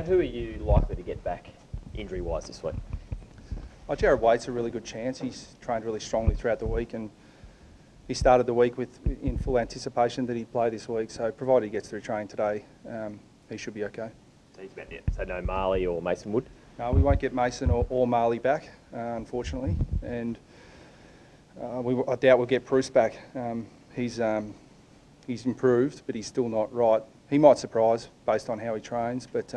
who are you likely to get back injury-wise this week? Jared Waite's a really good chance. He's trained really strongly throughout the week, and he started the week in full anticipation that he'd play this week. So provided he gets through training today, he should be okay. So he's back, yeah. So no Marley or Mason Wood? No, we won't get Mason or Marley back, unfortunately, and I doubt we'll get Bruce back. He's improved, but he's still not right. He might surprise based on how he trains, but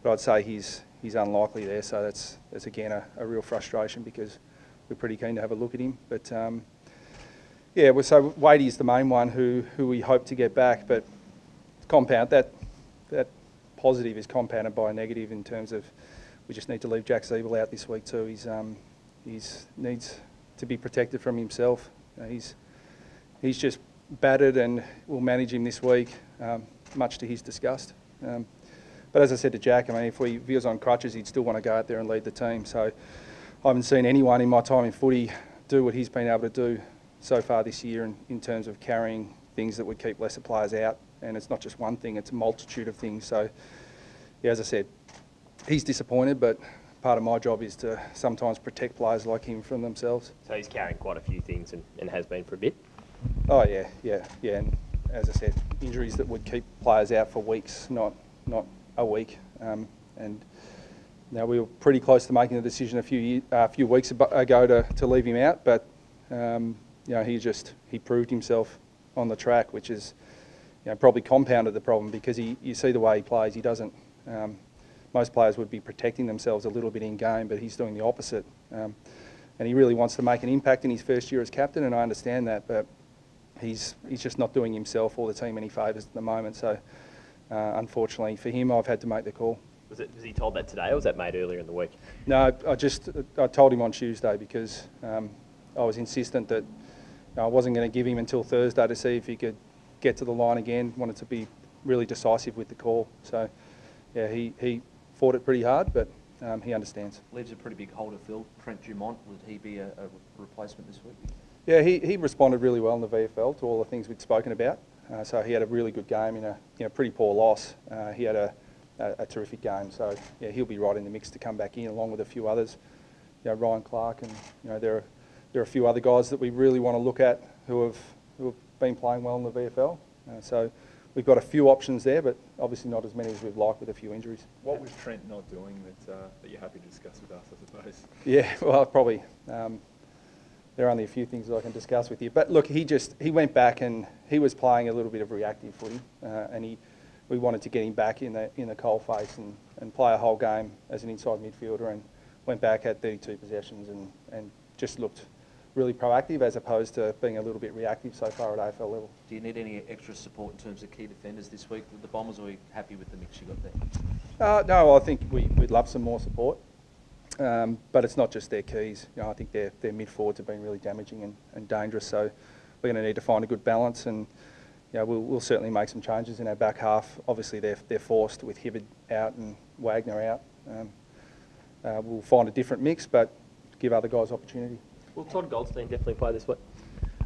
I'd say he's unlikely there. So that's again a real frustration because we're pretty keen to have a look at him. But yeah, so Wadey's the main one who we hope to get back, but that positive is compounded by a negative in terms of we just need to leave Jack Siebel out this week too. He's needs to be protected from himself. He's just battered, and we'll manage him this week, much to his disgust. But as I said to Jack, I mean, if he was on crutches, he'd still want to go out there and lead the team. So I haven't seen anyone in my time in footy do what he's been able to do so far this year in terms of carrying things that would keep lesser players out. And it's not just one thing, it's a multitude of things. So, yeah, as I said, he's disappointed, but part of my job is to sometimes protect players like him from themselves. So he's carrying quite a few things and has been for a bit? Oh, yeah. And as I said, injuries that would keep players out for weeks, not a week. And now we were pretty close to making the decision a few weeks ago to leave him out, but he proved himself on the track, which is probably compounded the problem because you see the way he plays. He doesn't. Most players would be protecting themselves a little bit in game, but he's doing the opposite. And he really wants to make an impact in his first year as captain, and I understand that, but he's just not doing himself or the team any favours at the moment. So unfortunately for him, I've had to make the call. Was he told that today, or was that made earlier in the week? No, I told him on Tuesday because I was insistent that I wasn't going to give him until Thursday to see if he could get to the line again. Wanted to be really decisive with the call. So yeah, he fought it pretty hard, but he understands. Leaves a pretty big hole to fill. Trent Dumont, would he be a replacement this week? Yeah, he responded really well in the VFL to all the things we'd spoken about. So he had a really good game in a pretty poor loss. He had a terrific game. So yeah, he'll be right in the mix to come back in along with a few others. Ryan Clark, and there are a few other guys that we really want to look at who have been playing well in the VFL. So we've got a few options there, but obviously not as many as we'd like with a few injuries. What was Trent not doing that you're happy to discuss with us, I suppose? Yeah, well, probably. There are only a few things that I can discuss with you. But look, he went back and he was playing a little bit of reactive footy, and we wanted to get him back in the coalface and play a whole game as an inside midfielder, and went back, had 32 possessions and just looked really proactive as opposed to being a little bit reactive so far at AFL level. Do you need any extra support in terms of key defenders this week with the Bombers, or are you happy with the mix you got there? No, I think we'd love some more support, but it's not just their keys. I think their mid-forwards have been really damaging and dangerous, so we're going to need to find a good balance, and we'll certainly make some changes in our back half. Obviously they're forced with Hibberd out and Wagner out. We'll find a different mix, but give other guys opportunity. Will Todd Goldstein definitely play this week?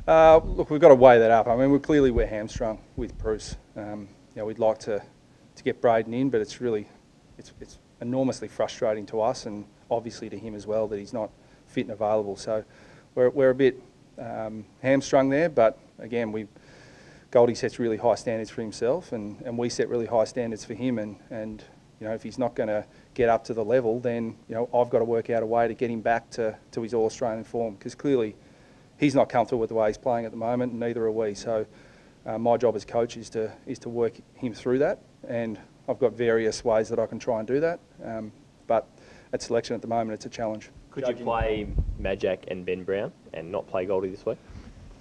Look, we've got to weigh that up. I mean, we're hamstrung with Bruce. We'd like to get Braden in, but it's enormously frustrating to us and obviously to him as well that he's not fit and available. So we're a bit hamstrung there, but again, Goldie sets really high standards for himself, and we set really high standards for him, and if he's not going to get up to the level, then I've got to work out a way to get him back to his All-Australian form, because clearly he's not comfortable with the way he's playing at the moment, and neither are we. So my job as coach is to work him through that, and I've got various ways that I can try and do that. But at selection at the moment, it's a challenge. Could you play Majak and Ben Brown and not play Goldie this week?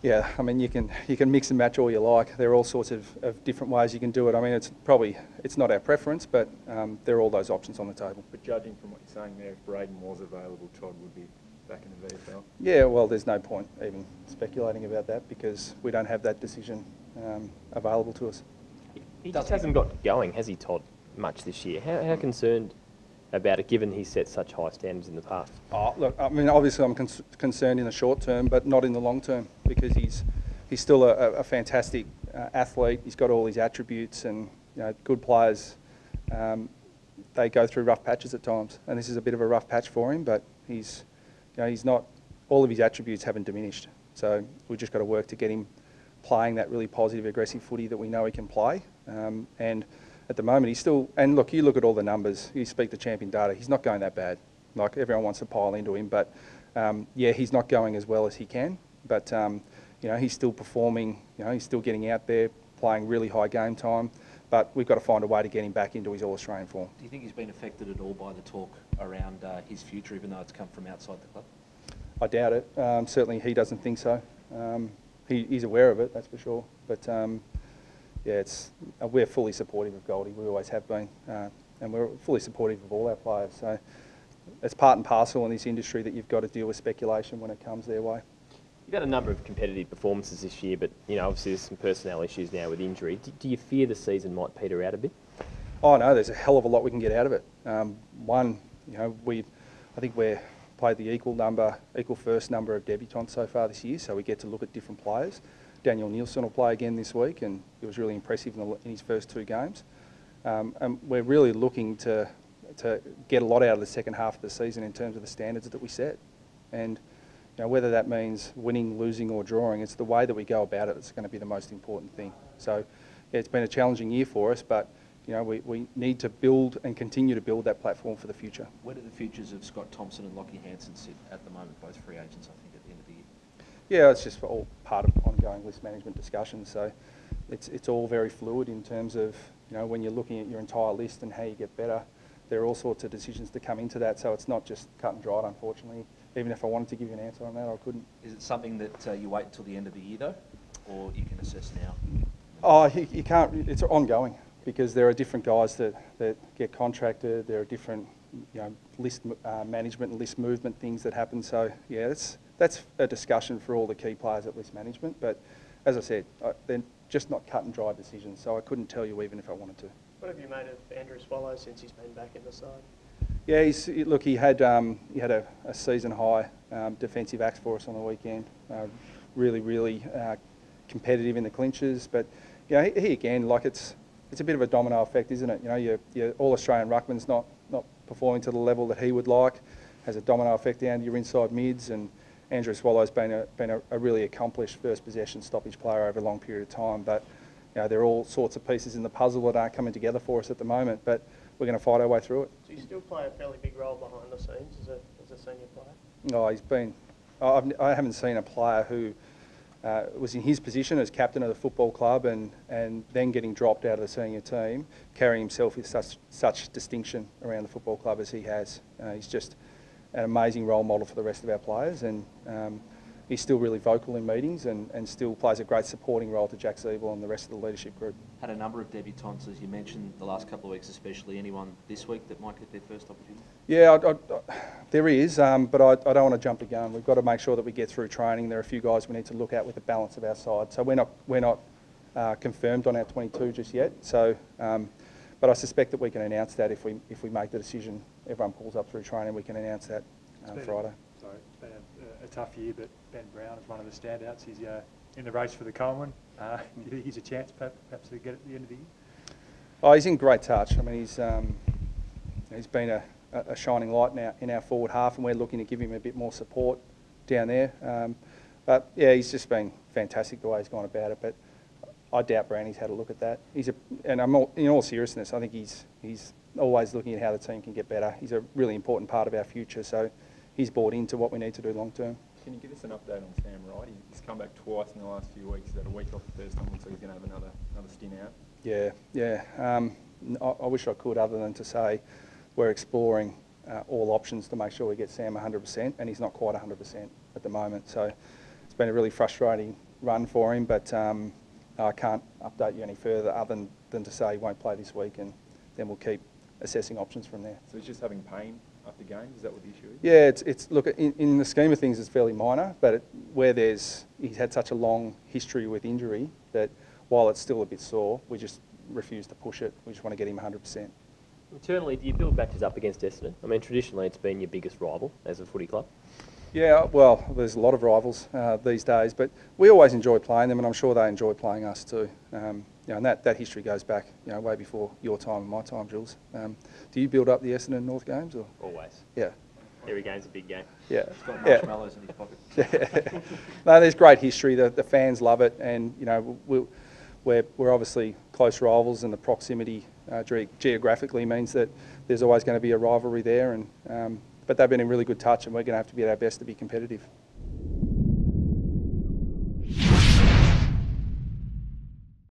Yeah, I mean, you can mix and match all you like. There are all sorts of different ways you can do it. I mean, it's not our preference, but there are all those options on the table. But judging from what you're saying there, if Braden was available, Todd would be back in the VFL? Yeah, well, there's no point even speculating about that because we don't have that decision available to us. He just hasn't got going, has he, Todd, much this year? How concerned about it, given he's set such high standards in the past? Oh, look, I mean, obviously I'm concerned in the short term, but not in the long term, because he's still a fantastic athlete. He's got all his attributes, and good players they go through rough patches at times, and this is a bit of a rough patch for him. But he's not, all of his attributes haven't diminished. So we've just got to work to get him playing that really positive, aggressive footy that we know he can play. And at the moment, he's still, and look, you look at all the numbers, you speak to champion data, he's not going that bad. Like, everyone wants to pile into him, but yeah, he's not going as well as he can. But he's still performing. He's still getting out there, playing really high game time. But we've got to find a way to get him back into his All-Australian form. Do you think he's been affected at all by the talk around his future, even though it's come from outside the club? I doubt it. Certainly he doesn't think so. He's aware of it, that's for sure. But yeah, we're fully supportive of Goldie. We always have been. And we're fully supportive of all our players. So it's part and parcel in this industry that you've got to deal with speculation when it comes their way. You've had a number of competitive performances this year, but obviously there's some personnel issues now with injury. Do you fear the season might peter out a bit? Oh no, there's a hell of a lot we can get out of it. One, I think we're played the equal first number of debutants so far this year, so we get to look at different players. Daniel Nielsen will play again this week, and it was really impressive in his first 2 games. And we're really looking to get a lot out of the second half of the season in terms of the standards that we set. And whether that means winning, losing or drawing, it's the way that we go about it that's going to be the most important thing. So yeah, it's been a challenging year for us, but we need to build and continue to build that platform for the future. Where do the futures of Scott Thompson and Lockie Hansen sit at the moment, both free agents, I think, at the end of the year? Yeah, it's just all part of ongoing list management discussions. So it's all very fluid in terms of, when you're looking at your entire list and how you get better, there are all sorts of decisions to come into that. So it's not just cut and dried, unfortunately. Even if I wanted to give you an answer on that, I couldn't. Is it something that you wait until the end of the year, though, or you can assess now? Oh, you can't. It's ongoing because there are different guys that get contracted. There are different, list management and list movement things that happen. So yeah, that's a discussion for all the key players at list management. But as I said, they're just not cut and dry decisions. So I couldn't tell you even if I wanted to. What have you made of Andrew Swallow since he's been back in the side? Yeah, he had a season high defensive acts for us on the weekend. Really competitive in the clinches, but he again, it's a bit of a domino effect, isn't it? Your All-Australian ruckman's not performing to the level that he would like, has a domino effect down to your inside mids, and Andrew Swallow's been a really accomplished first possession stoppage player over a long period of time. But there are all sorts of pieces in the puzzle that aren't coming together for us at the moment. But we're going to fight our way through it. Do you still play a fairly big role behind the scenes as a senior player? No, I haven't seen a player who was in his position as captain of the football club and then getting dropped out of the senior team, carrying himself with such distinction around the football club as he has. He's just an amazing role model for the rest of our players, and he's still really vocal in meetings and still plays a great supporting role to Jack Siebel and the rest of the leadership group. Had a number of debutants, as you mentioned, the last couple of weeks especially. Anyone this week that might get their first opportunity? Yeah, there is, but I don't want to jump the gun. We've got to make sure that we get through training. There are a few guys we need to look at with the balance of our side. So we're not confirmed on our 22 just yet. So, but I suspect that we can announce that if we make the decision. Everyone pulls up through training. We can announce that Friday. It's been a tough year, but Ben Brown is one of the standouts. He's in the race for the Coleman. Do you think he's a chance perhaps to get at the end of the year? Oh, he's in great touch. I mean, he's been a shining light now in our forward half, and we're looking to give him a bit more support down there. But yeah, he's just been fantastic the way he's gone about it. But I doubt Brownie's had a look at that. In all seriousness, I think he's always looking at how the team can get better. He's a really important part of our future, so he's bought into what we need to do long term. Can you give us an update on Sam Wright? He's come back twice in the last few weeks. He's had a week off the first time, so he's going to have another stint out. Yeah. I wish I could, other than to say we're exploring all options to make sure we get Sam 100%, and he's not quite 100% at the moment. So it's been a really frustrating run for him, but I can't update you any further other than to say he won't play this week, and then we'll keep assessing options from there. So he's just having pain after games? Is that what the issue is? Yeah, look, in the scheme of things, it's fairly minor, but he's had such a long history with injury that while it's still a bit sore, we just refuse to push it. We just want to get him 100%. Internally, do you build matches up against Essendon? I mean, traditionally it's been your biggest rival as a footy club. Yeah, well, there's a lot of rivals these days, but we always enjoy playing them, and I'm sure they enjoy playing us too. And that history goes back, way before your time and my time, Jules. Do you build up the Essendon North games, or? Always. Yeah. Every game's a big game. Yeah. He's got marshmallows in his pocket. Yeah. No, there's great history. The fans love it, and we're obviously close rivals, and the proximity geographically means that there's always going to be a rivalry there. And but they've been in really good touch, and we're going to have to be at our best to be competitive.